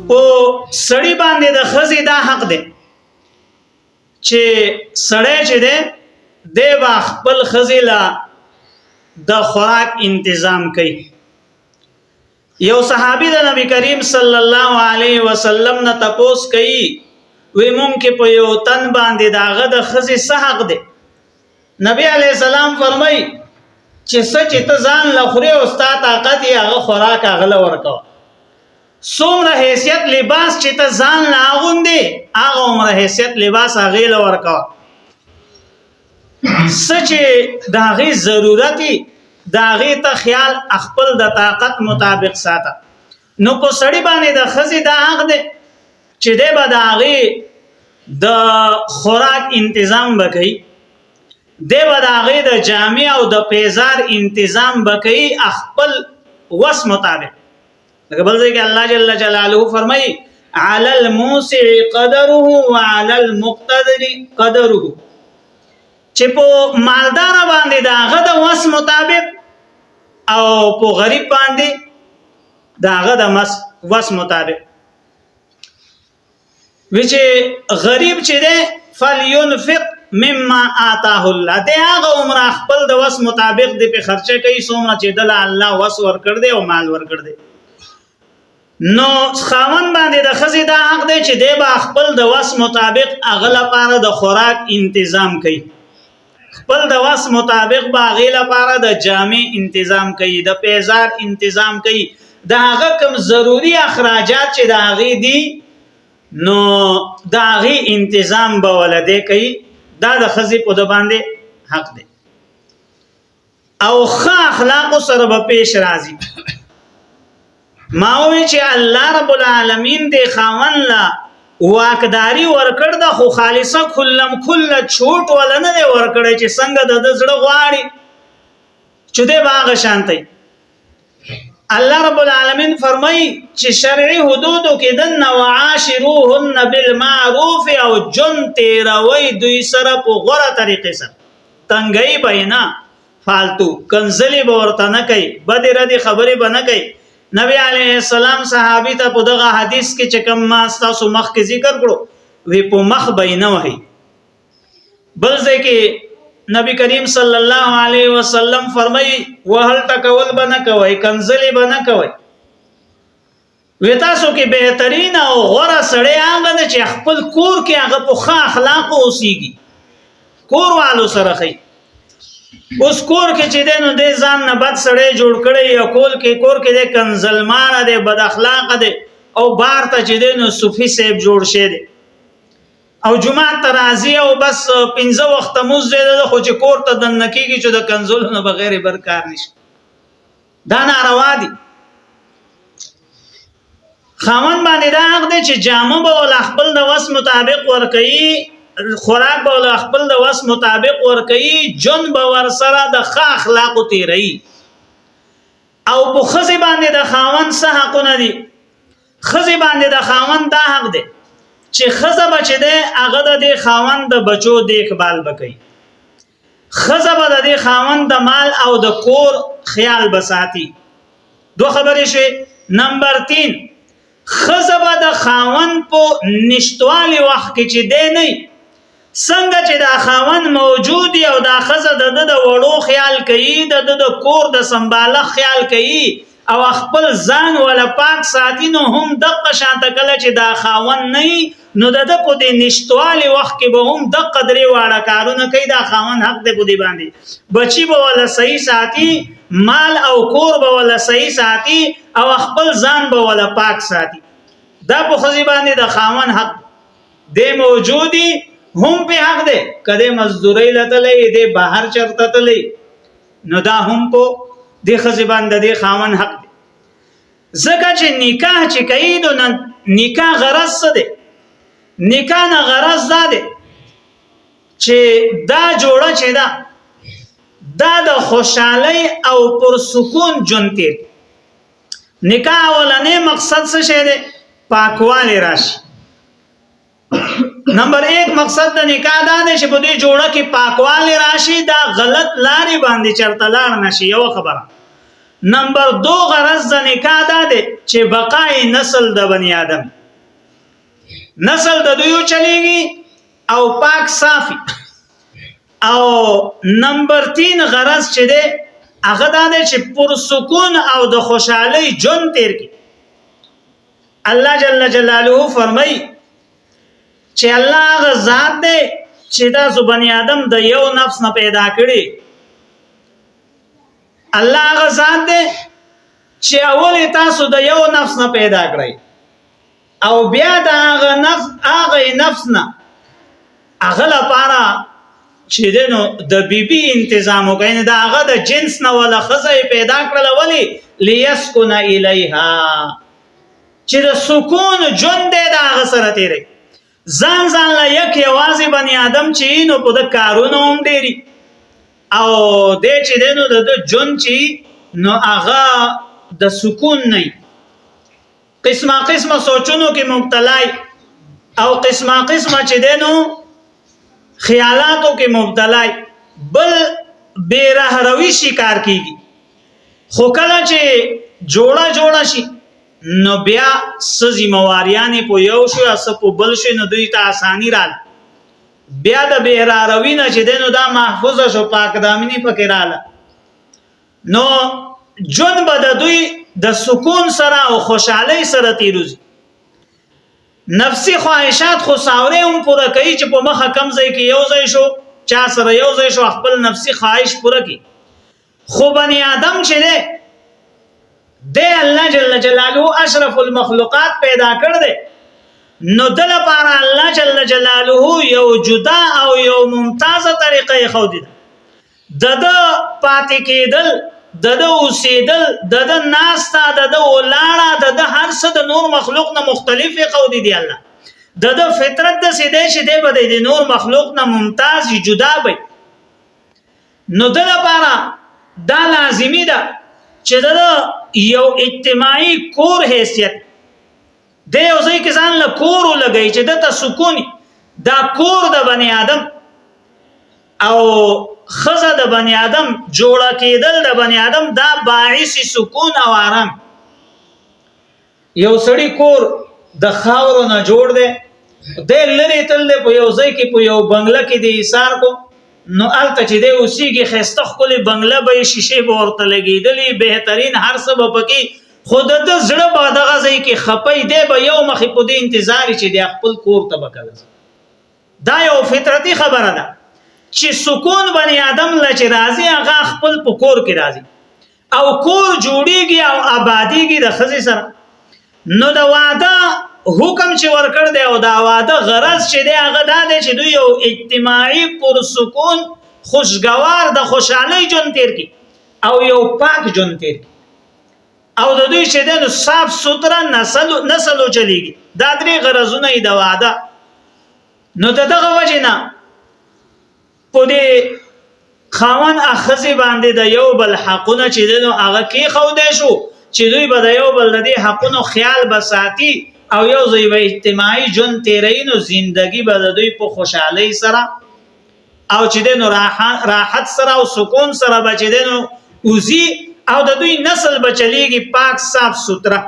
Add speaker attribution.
Speaker 1: په سړی باندې د خزي دا حق دی چې سړی چې دی با خپل خزي لا د خوراک تنظیم کوي. یو صحابي د نبی کریم صلی الله علیه وسلم نه تپوس کوي وی مونږ کې په یو تن باندې داغه د خزي څه حق دی. نبی علیہ السلام فرمای چې سچ ته ځان لخري او ستا طاقت یې هغه خوراک هغه ورکو. څومره حیثیت لباس چې ته ځان لاغوندې هغه عمر حیثیت لباس هغه ورکو. سچ داغه ضرورتي داغه ته خیال خپل د طاقت مطابق ساته. نو په سړی باندې د خزي دا حق دی چې دی به داغه د خوراک تنظیم وکړي، دی به داغه د جامع او د پیزار تنظیم وکړي خپل وس مطابق. لکه بل ځای کې الله جل جلاله فرمایي علی الموسع قدره وعلى المقتدر قدره، چې په مالدار باندې داغه د وس مطابق او په غریب باندې داغه د وس مطابق. وچه غریب چې ده فلينفق مما آتاه الله، ده هغه عمر خپل د وس مطابق د په خرچه کوي څومره چې د الله وس ورکړ دی او مال ورکړ دی. نو خاوند باندې د خزي دا حق دی چې ده به خپل د وس مطابق هغه لپاره د خوراک تنظیم کوي، خپل د وس مطابق به هغه لپاره د جامع تنظیم کوي، د پیزار تنظیم کوي، دا هغه کوم ضروری اخراجات چې دا هغه دي نو دا هغه تنظیم به ولده کوي. دا د خزي په د باندې حق دی او ښه اخلاق سره به پیش راځي. ماوي چې الله رب العالمین دې خاون لا واکداری ورکړ د خو خالصه کلم کل چھوٹ ولنه ورکړي چې څنګه د زړه غواړي چې دې باغ شانتي. الله رب العالمین فرمای چې شرعي حدودو کې دن وعاشروهن بالمعروف او جن تیروي دوی سره په غوړه طریقې سره، تنګي بینا فالتو کنزلی به ورته نه کوي، بد ردی خبرې به نه کوي. نبی علیہ السلام صحابی ته په دغه حدیث کې چې کوم ما تاسو مخ کې ذکر کړو وی په مخ بینه وهي. بل ځکه نبی کریم صلی الله علیه وسلم فرمای وهل تکول بنه کوي کنزلی بنه کوي. وی تاسو کې بهترین او غوړه سړی هغه چې خپل کور کې هغه په ښه اخلاق اوسېږي، کور والو سره خي. اوس کور کې چې دینو دې ځان نه بد سړی جوړ کړي یا کور کې دې کنزلمار دې بد اخلاق دې او بار ته چې دینو صوفي صاحب جوړ شه دې او جمعه ترازی او بس 15 وخت موز دې خو چې کور ته دن نکیږي چې د کنزلونو بغیر برکار نشي. دا ناروا دي. خاوند باندې دا حق دی چې جامه به ول خپل د وس مطابق ور کوي، خوراک به ول خپل د وس مطابق ور کوي، جن به ور سره د ښه اخلاق تیری. او په خزي باندې د خاوند څه حقونه دي. خزي باندې د خاوند دا حق دی چې خزه بچ دی هغه د خاوند د بچو دیکبال وکړي، خزه به د خاوند د مال او د کور خیال بساتی. دو خبرې شوي. نمبر 3 خزه به د خاوند په نشټوالي وخت کې چې دی نه څنګه چې دا خاوند موجود او دا خزه د وړو خیال کوي، د کور د سنباله خیال کوي او خپل ځان ولا پاک ساتي، نو هم دغه شانته کله چې دا خاوند نه نو د په دې نشټوالي وخت کې به هم د قدرې واړه کارونه کوي. دا خاوند حق دی په دې باندې بچي به ولا صحیح ساتي، مال او کور به ولا صحیح ساتي او خپل ځان به ولا پاک ساتي. دا په خزي باندې د خاوند حق دی موجودي هم په حق دی. کله مزدوري لته دی بهر چرته تلې نو دا هم په د خزي باندې د خاوند حق دی. زکه چې نکاح چې کوي نو نکاح غرض څه دی؟ نکاح نه غرض دا دی چې دا جوړه چې دا د خوشحالي او پرسکون ژوند تیر. نکاح ولنې مقصد څه شی دی؟ پاکوالی راشي. نمبر 1 مقصد د نکاح دا دی چې په دې جوړه کې پاکوالی راشي، دا غلط لارې باندې چرته لاړ نشي. یو خبره. نمبر 2 غرض د نکاح دا دی چې بقای نسل د بنی آدم، نسل د دوی چلیږي او پاک صافي. او نمبر 3 غرض چې دی هغه دا دی چې پر سکون او د خوشحالي جون تیر کی. الله جل جلاله فرمای چې الله هغه ذات دی چې تاسو بنی آدم د یو نفس نه پیدا کړی. الله هغه ذات دی چې اول تاسو د یو نفس نه پیدا کړی او بیا د هغه نفس نه هغه لپاره چې دنو د بیبي تنظیم وکړي دا هغه د جنس نه ولا خزه پیدا کړل ولی ليسكن الیها چې د سکون جون دې دا هغه سره تیری. ځان لا یک یوازې بنی آدم چې نو په د کارونو هم ډیری او دې چې دنو د جون چې نو هغه د سکون نه قسمه سوچونو کې مبتلا او قسمه چې دنو خیالاتو کې مبتلا بل بیره روی شکار کیږي. خو کله چې جوړه شي نو بیا سزي مواریانې په یو شو اس په بل شي نو دوی ته اساني رال بیا د بیره روی نه چې دنو دا محفوظ شو پاک دامنی پکې رااله نو جون بد دوی د سکون سره او خوشحالي سره تیروزي. نفسي خواهشات خو ساوره هم پوره کوي چې په مخه کم ځای کې یو ځای شو چا سره یو ځای شو خپل نفسي خواهش پوره کوي. خو بني آدم چې ده د الله جل جلاله اشرف المخلوقات پیدا کړ دے نو دل لپاره الله جل جلاله یو جدا او یو ممتازه طریقې خو دي. د پاتې کېدل د اوسېدل د ناستا د ولاړه د هر څه د نور مخلوق نه مختلفه قودي دی. الله د فطرت د سیدې چې دی بده د نور مخلوق نه ممتاز جدا وي نو د لپاره دا لازمی ده چې د یو اجتماعي کور حیثیت د یو ځای کې ځان له کور لګی چې د سکون دا کور د بنی آدم او خزه د بنی آدم جوړه کېدل د بنی آدم دا باعث سکون او آرام. یو سړی کور د خاورو نه جوړ دی د لری تل په یو ځای کې په یو بنگله کې دی ایثار کو نو الته چې دی اوسېږي خسته خپل بنگله به شیشه به ورته لګېدلې بهترین هر څه به پکې خود د زړه په دغه ځای کې خپې دی به یو مخې په دې انتظار چې دی خپل کور ته وکړي. دا یو فطرتي خبره ده چې سکون بنی آدم لچ راضي هغه خپل په کور کې راضي او کور جوړیږي او آبادیږي د خزي سره. نو د واده حکم چې ورکړ دی او دا واده غرض چې دی هغه دا دی چې دوی یو اجتماعي پر سکون خوشگوار د خوشحالي جون تیر کی او یو پاک جون تیر کی او د دوی چې دی نو صاف سوتره نسلو چلیږي. دا درې غرضونه یې د واده. نو دغه وجه نه په دې خاون اخزي باندې د یو بل حقونه چې دنو هغه کې خو دې شو چې دوی به د یو بل د حقونو خیال بساتی او یو ځای به اجتماعي جون تیرینو زندگی به د دوی په خوشحالي سره او چې دنو راحت سره او سکون سره به چې دنو اوزي او د دوی نسل بچلېږي پاک صاف سوتره.